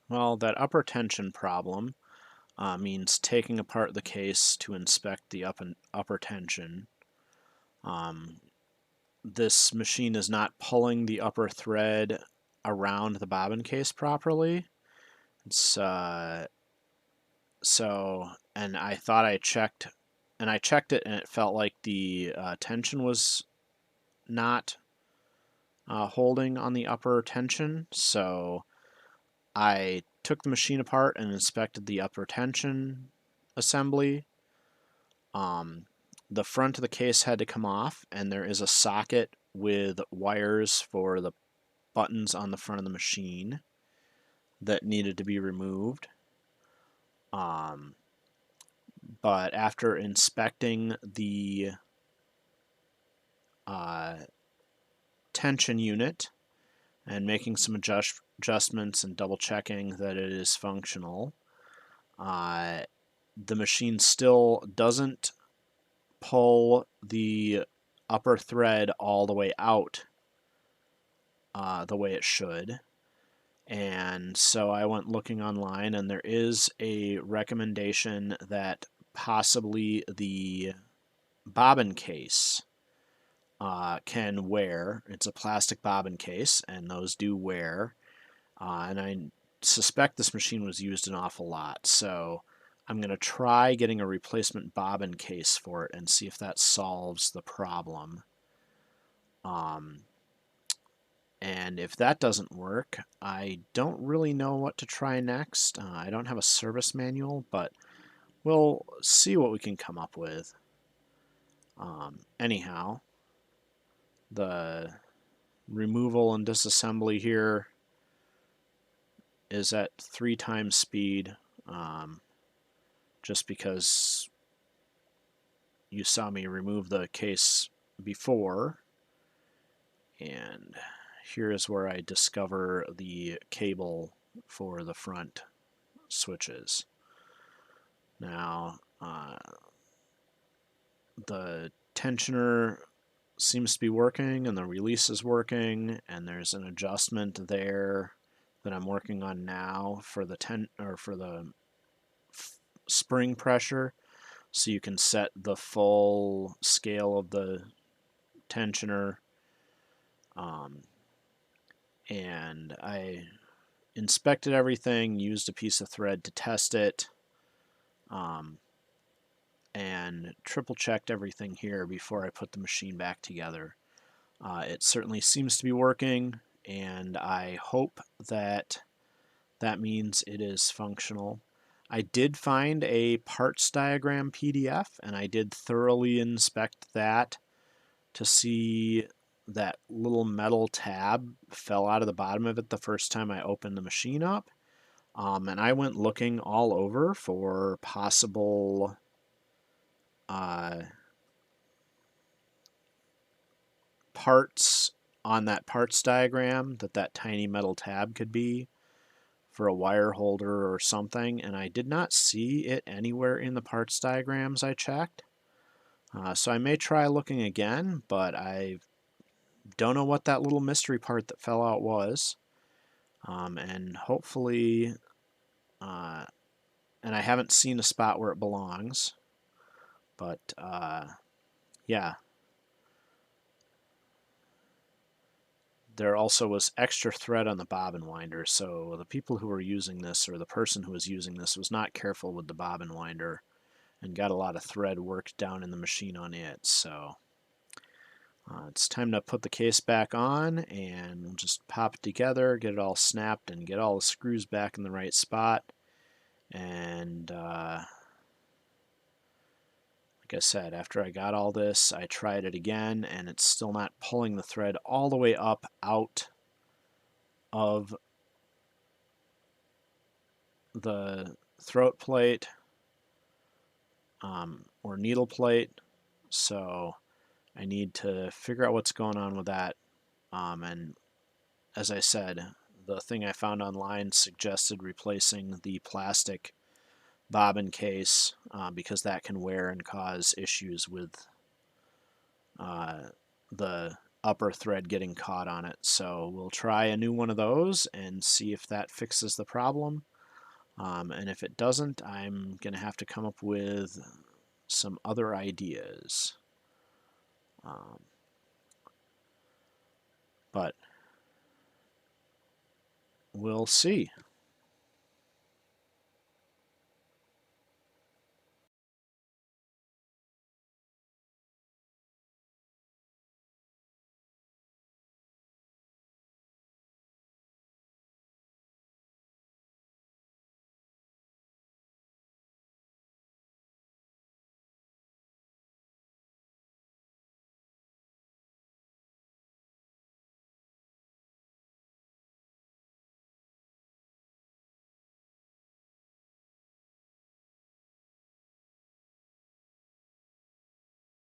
Well, that upper tension problem means taking apart the case to inspect the upper tension. Um, this machine is not pulling the upper thread around the bobbin case properly. It's and I thought I checked, and I checked it, and it felt like the tension was not holding on the upper tension. So I took the machine apart and inspected the upper tension assembly. Um, the front of the case had to come off, and there is a socket with wires for the buttons on the front of the machine that needed to be removed. But after inspecting the uh, tension unit and making some adjustments and double checking that it is functional, the machine still doesn't pull the upper thread all the way out the way it should. And so I went looking online, and there is a recommendation that possibly the bobbin case can wear. It's a plastic bobbin case, and those do wear. And I suspect this machine was used an awful lot, so I'm going to try getting a replacement bobbin case for it and see if that solves the problem. And if that doesn't work, I don't really know what to try next. I don't have a service manual, but we'll see what we can come up with. Anyhow, the removal and disassembly here is at 3 times speed, just because you saw me remove the case before. And here is where I discover the cable for the front switches. Now, the tensioner seems to be working, and the release is working, and there's an adjustment there that I'm working on now for the spring pressure, so you can set the full scale of the tensioner. And I inspected everything, used a piece of thread to test it, and triple checked everything here before I put the machine back together. It certainly seems to be working, and I hope that that means it is functional. I did find a parts diagram PDF, and I did thoroughly inspect that to see that little metal tab fell out of the bottom of it the first time I opened the machine up. And I went looking all over for possible parts on that parts diagram that tiny metal tab could be for a wire holder or something, and I did not see it anywhere in the parts diagrams I checked. So I may try looking again, but I don't know what that little mystery part that fell out was. And hopefully, and I haven't seen a spot where it belongs, but yeah. There also was extra thread on the bobbin winder, so the people who were using this, or the person who was using this, was not careful with the bobbin winder and got a lot of thread worked down in the machine on it. So it's time to put the case back on, and we'll just pop it together, get it all snapped, and get all the screws back in the right spot. And like I said, after I got all this, I tried it again, and it's still not pulling the thread all the way up out of the throat plate or needle plate. So I need to figure out what's going on with that. And as I said, the thing I found online suggested replacing the plastic bobbin case because that can wear and cause issues with the upper thread getting caught on it. So we'll try a new one of those and see if that fixes the problem. And if it doesn't, I'm going to have to come up with some other ideas. But we'll see.